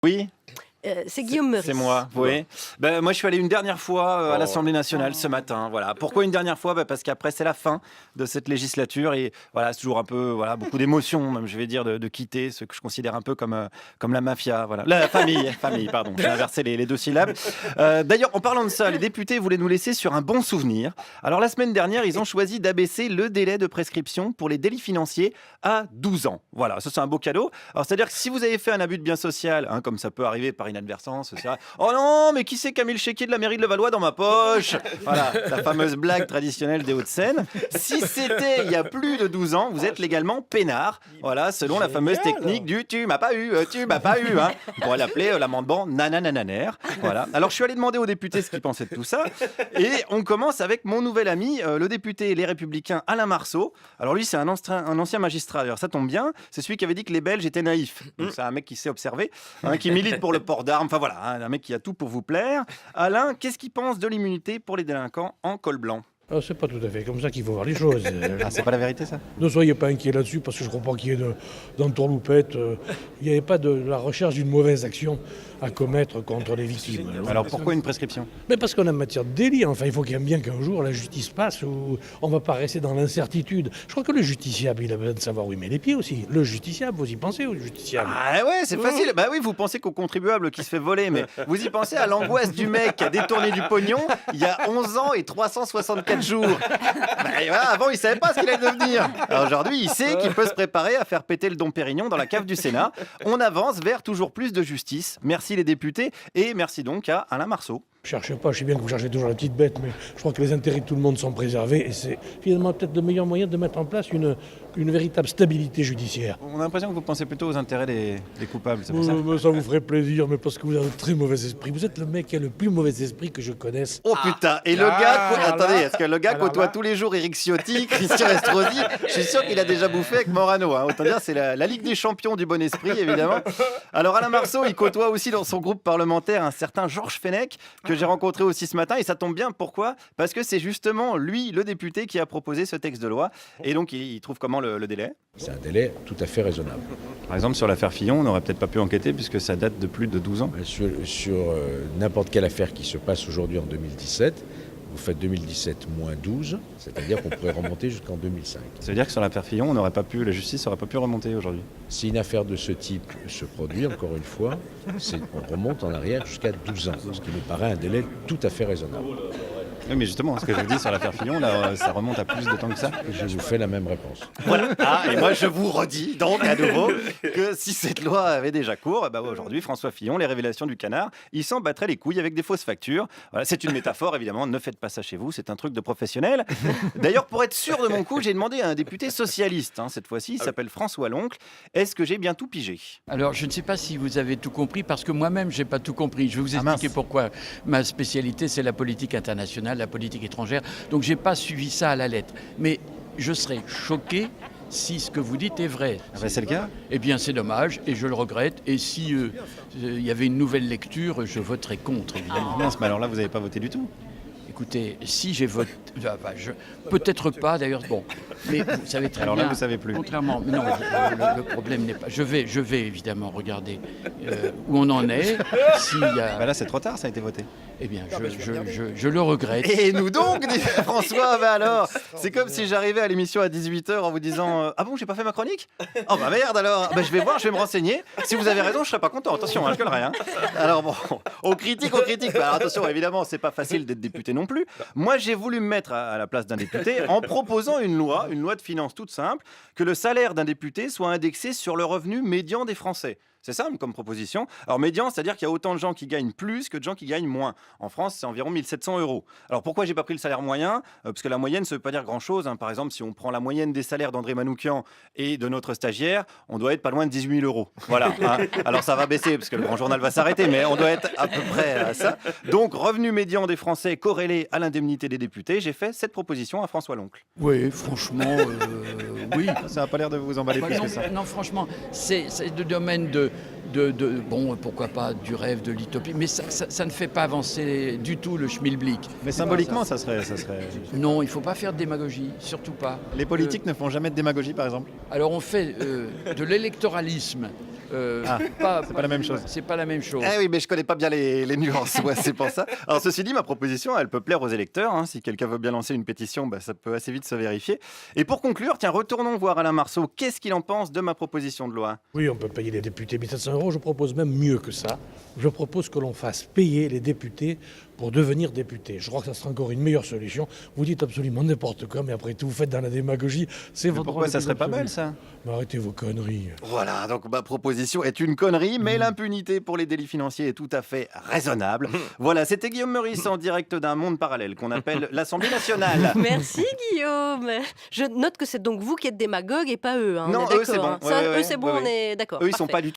Oui, C'est Guillaume Meurice. c'est moi, oui. Moi, je suis allé une dernière fois à l'Assemblée nationale ce matin. Voilà. Pourquoi une dernière fois? Parce qu'après, c'est la fin de cette législature. Et voilà, c'est toujours un peu, voilà, beaucoup d'émotions, même, je vais dire, de quitter ce que je considère un peu comme la mafia. Voilà. La famille, pardon. J'ai inversé les deux syllabes. D'ailleurs, en parlant de ça, les députés voulaient nous laisser sur un bon souvenir. Alors, la semaine dernière, ils ont choisi d'abaisser le délai de prescription pour les délits financiers à 12 ans. Voilà, ça, c'est un beau cadeau. Alors, c'est-à-dire que si vous avez fait un abus de bien social, hein, comme ça peut arriver par inadvertance, c'est vrai. Oh non, mais qui c'est qui a mis le chéquier de la mairie de Levallois dans ma poche? Voilà, la fameuse blague traditionnelle des Hauts-de-seine. Si c'était il y a plus de 12 ans, vous êtes légalement peinard. Voilà, selon la fameuse technique du tu m'as pas eu, tu m'as pas eu. Hein. On pourrait l'appeler l'amendement nananananer. Voilà. Alors, je suis allé demander aux députés ce qu'ils pensaient de tout ça. Et on commence avec mon nouvel ami, le député Les Républicains Alain Marceau. Alors, lui, c'est un ancien magistrat. D'ailleurs, ça tombe bien. C'est celui qui avait dit que les Belges étaient naïfs. Donc, c'est un mec qui sait observer, hein, qui milite pour le port d'armes. Enfin, voilà, hein, un mec qui a tout pour vous plaire. Alain, qu'est-ce qu'il pense de l'immunité pour les délinquants en col blanc? C'est pas tout à fait comme ça qu'il faut voir les choses. Ah, c'est pas la vérité, ça? Ne soyez pas inquiets là-dessus, parce que je ne crois pas qu'il y ait d'entourloupette. Il n'y avait pas de la recherche d'une mauvaise action à commettre contre les victimes. Alors, pourquoi une prescription? Mais parce qu'on a matière de délit. Enfin, il faut quand même bien qu'un jour la justice passe, où on ne va pas rester dans l'incertitude. Je crois que le justiciable, il a besoin de savoir où il met les pieds aussi. Le justiciable, vous y pensez au justiciable? Ah ouais, c'est facile. Bah oui, vous pensez qu'au contribuable qui se fait voler, mais vous y pensez à l'angoisse du mec qui a détourné du pognon il y a 11 ans et 364 jours. Bah, et voilà, avant, il savait pas ce qu'il allait devenir. Alors aujourd'hui, il sait qu'il peut se préparer à faire péter le Dom Pérignon dans la cave du Sénat. On avance vers toujours plus de justice. Merci les députés et merci donc à Alain Marceau. Cherchez pas, je sais bien que vous cherchez toujours la petite bête, mais je crois que les intérêts de tout le monde sont préservés et c'est finalement peut-être le meilleur moyen de mettre en place une véritable stabilité judiciaire. On a l'impression que vous pensez plutôt aux intérêts des coupables, c'est pour ça? Ça vous ferait plaisir, mais parce que vous avez un très mauvais esprit. Vous êtes le mec qui a le plus mauvais esprit que je connaisse. Oh putain, et le gars, attendez, est-ce que le gars Alors côtoie là. tous les jours Éric Ciotti, Christian Estrosi? Je suis sûr qu'il a déjà bouffé avec Morano. Hein. Autant dire, c'est la Ligue des champions du bon esprit, évidemment. Alors Alain Marceau, il côtoie aussi dans son groupe parlementaire un certain Georges Fenech, que j'ai rencontré aussi ce matin, et ça tombe bien. Pourquoi? Parce que c'est justement lui, le député, qui a proposé ce texte de loi. Et donc, il trouve comment le délai? C'est un délai tout à fait raisonnable. Par exemple, sur l'affaire Fillon, on n'aurait peut-être pas pu enquêter puisque ça date de plus de 12 ans. Sur n'importe quelle affaire qui se passe aujourd'hui en 2017, vous faites 2017 moins 12, c'est-à-dire qu'on pourrait remonter jusqu'en 2005. Ça veut dire que sur l'affaire Fillon, la justice n'aurait pas pu remonter aujourd'hui. Si une affaire de ce type se produit, encore une fois, on remonte en arrière jusqu'à 12 ans, ce qui me paraît un délai tout à fait raisonnable. Oui, mais justement, ce que je vous dis sur l'affaire Fillon, là, ça remonte à plus de temps que ça. Je vous fais la même réponse. Voilà. Ah, et moi, je vous redis donc à nouveau que si cette loi avait déjà cours, bah aujourd'hui, François Fillon, les révélations du canard, il s'en battrait les couilles avec des fausses factures. Voilà, c'est une métaphore, évidemment. Ne faites pas ça chez vous, c'est un truc de professionnel. D'ailleurs, pour être sûr de mon coup, j'ai demandé à un député socialiste, hein, cette fois-ci, il s'appelle François Loncle. Est-ce que j'ai bien tout pigé? Alors, je ne sais pas si vous avez tout compris, parce que moi-même, je n'ai pas tout compris. Je vais vous expliquer pourquoi. Ma spécialité, c'est la politique internationale, la politique étrangère. Donc, je n'ai pas suivi ça à la lettre. Mais je serais choqué si ce que vous dites est vrai. Ah bah c'est le cas. Eh bien, c'est dommage, et je le regrette. Et si il y avait une nouvelle lecture, je voterais contre, évidemment. Mince, mais alors là, vous n'avez pas voté du tout. Écoutez, si j'ai voté... peut-être pas, d'ailleurs. Bon, mais vous savez très alors bien... là, vous savez plus. Contrairement... Non, le problème n'est pas... Je vais évidemment regarder où on en est. S'il y a... Bah là, c'est trop tard, ça a été voté. Eh bien, je le regrette. Et nous donc, dit François, bah alors, c'est comme si j'arrivais à l'émission à 18h en vous disant ah bon, j'ai pas fait ma chronique? Oh bah merde alors, bah je vais voir, je vais me renseigner. Si vous avez raison, je serai pas content. Attention, hein, je gueulerai. Hein. Alors bon, on critique. Bah, alors attention, évidemment, c'est pas facile d'être député non plus. Moi, j'ai voulu me mettre à la place d'un député en proposant une loi de finances toute simple, que le salaire d'un député soit indexé sur le revenu médian des Français. C'est simple comme proposition. Alors médian, c'est-à-dire qu'il y a autant de gens qui gagnent plus que de gens qui gagnent moins. En France, c'est environ 1 700 €. Alors pourquoi j'ai pas pris le salaire moyen? Parce que la moyenne, ça veut pas dire grand-chose. Hein. Par exemple, si on prend la moyenne des salaires d'André Manoukian et de notre stagiaire, on doit être pas loin de 18 000 €. Voilà. Hein. Alors ça va baisser parce que le grand journal va s'arrêter, mais on doit être à peu près à ça. Donc revenu médian des Français corrélé à l'indemnité des députés. J'ai fait cette proposition à François Loncle. Oui, franchement, oui. Ça n'a pas l'air de vous emballer plus que ça. Non, franchement, c'est le domaine bon, pourquoi pas, du rêve, de l'utopie, mais ça ne fait pas avancer du tout le schmilblick. Mais symboliquement, ça serait... Non, il ne faut pas faire de démagogie, surtout pas. Les politiques ne font jamais de démagogie, par exemple? Alors on fait de l'électoralisme c'est pas la même chose. C'est pas la même chose. Eh oui, mais je connais pas bien les nuances, ouais, c'est pour ça. Alors ceci dit, ma proposition, elle peut plaire aux électeurs. Hein. Si quelqu'un veut bien lancer une pétition, ça peut assez vite se vérifier. Et pour conclure, tiens, retournons voir Alain Marceau. Qu'est-ce qu'il en pense de ma proposition de loi? Oui, on peut payer les députés 1700 euros. Je propose même mieux que ça. Je propose que l'on fasse payer les députés pour devenir députés. Je crois que ça sera encore une meilleure solution. Vous dites absolument n'importe quoi, mais après tout, vous faites dans la démagogie. C'est votre Pourquoi droit ça le plus serait pas absolu. mal, ça? Mais arrêtez vos conneries. Voilà, donc ma proposition est une connerie, mais l'impunité pour les délits financiers est tout à fait raisonnable. Voilà, c'était Guillaume Meurice en direct d'un monde parallèle qu'on appelle l'Assemblée nationale. Merci Guillaume. Je note que c'est donc vous qui êtes démagogue et pas eux. Hein. Non, On est eux, c'est d'accord, bon. hein. Ça, Ouais, eux, ouais, c'est bon, ouais, on est d'accord. Eux, ils sont Parfait. pas du